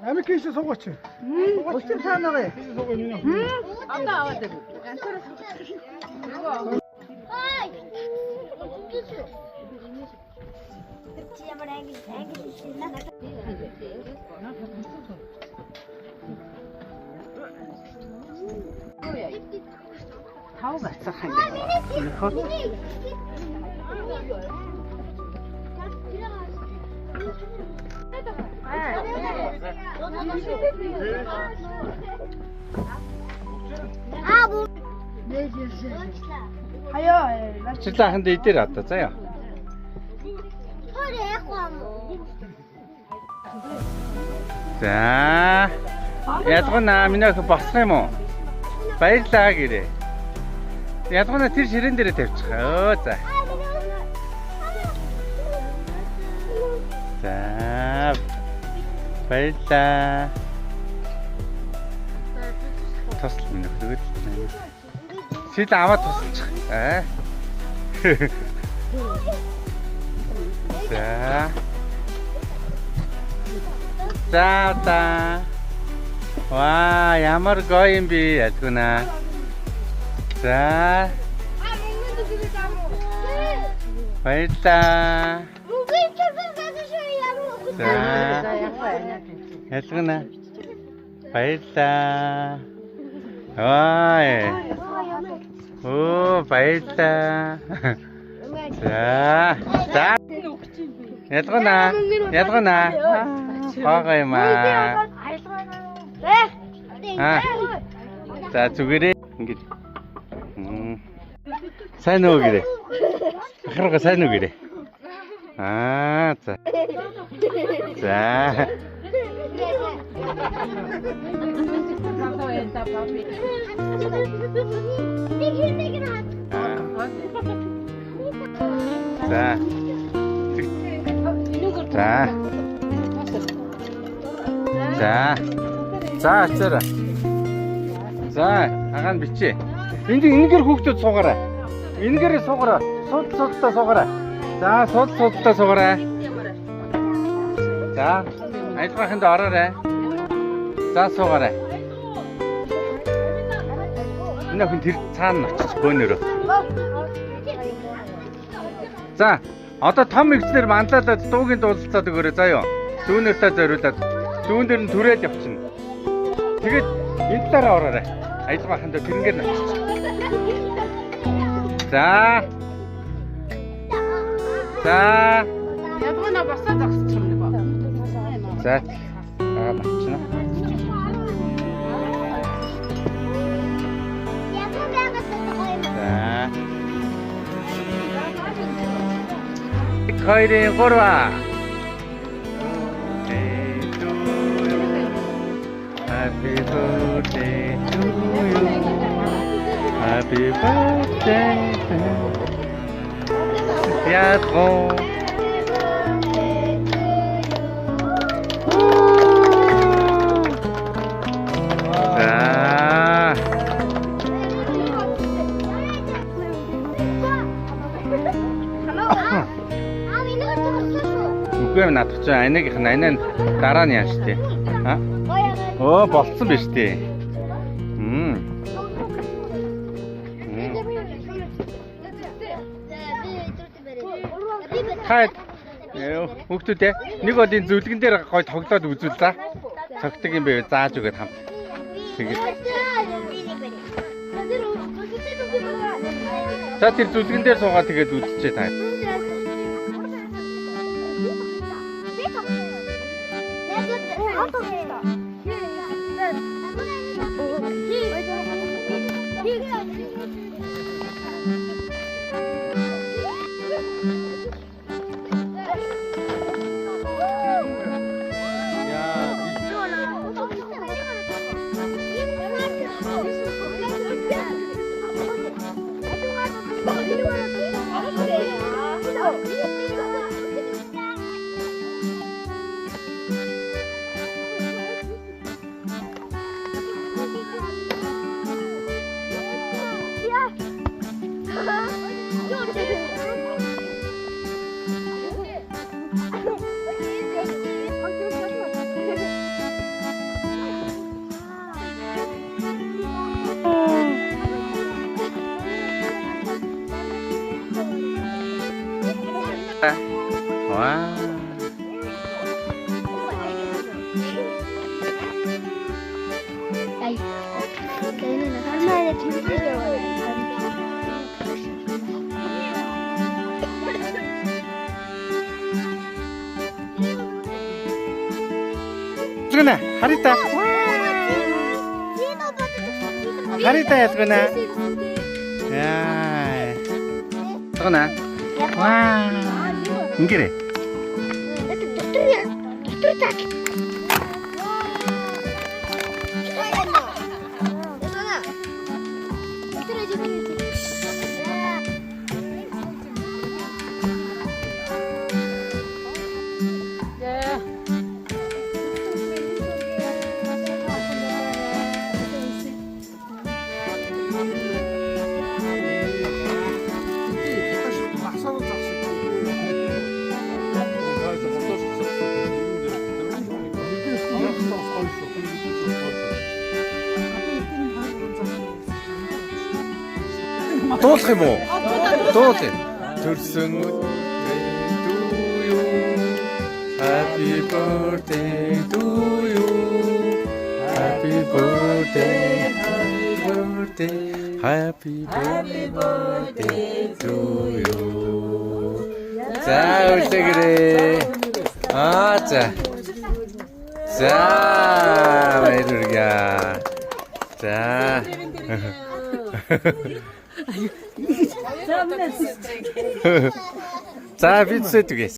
Ами кейс суугаач. Өчир цаанаа. Одоо аваад ир. Ай. Чи ямар анги шинэ. Тав бацах юм. Чилаахан дээр идээр одоо заяа. За. Ядгана минь ах босох юм уу? Баярлаа гэрээ. Ядгана тэр ширээн дээрээ тавьчих. Өө за. За. Баярлаа. Тусал минь өгөөд. Сэл аваад тусалчих. За. За та. Ваа, ямар гоё юм би ядгана. За. Баярлаа. За. Ядгана. Баярлаа. Ой. Оо, баярлаа. За. За. Ядгана. Ядгана. Хаагаа юм аа. За зүгээрээ ингэж. Сайн уу гэрээ. Ахрага сайн уу гэрээ. За. За. За. За. За. За ачаараа. За, агаан бичээ. Энгэр хүүхдүүд суугаарай. Энгэр суугаарай. Судалтаа суугаарай. За, судалтаа суугаарай. За, айлгахынд ороорой. За, суугаарай. Энэ хүн тэр цаана очиж бөөнөрөө. За, одоо том ихчлэр манлайлаад дуугийн дуулалцаад өгөөрэй заа юу. Зүүнээртээ зориулаад зүүн дээр нь түрээд явчихна. Тэгээд энэ талаараа ороорой. Айлгахынд тэрнгээр нь очиж. За. За. Ядгана басаад агсчих юм ба. За. Авчихна. За. Хайрын гурва. Happy birthday to you. Happy birthday to you. Ядган. Үгүй над ч анигийнх нь анаа дараа нь яаш тээ. Оо болцсон биз дээ. Хай. Хүүхдүүдээ нэг бол энэ зүлгэн дээр гой тоглоод үзүүл за. Цогтөг юм бэ зааж өгöd хамт. Тэгээд. За тэр зүлгэн дээр суугаад тэгээд үзчихээ та. 와. 얘는 한 마리 둘째로 수근아, 하리따. 하리따야, 수근아. 야. 수근아. 와. 인기래. Тоолох юм уу? Тоол. Төрсөн өдрөө to you. Happy birthday to you. Happy birthday. Happy birthday. Happy birthday to you. 자, 옳지 그래. 아, 자. 자, 마이루리가. 자. 자, 비트 세트겠어.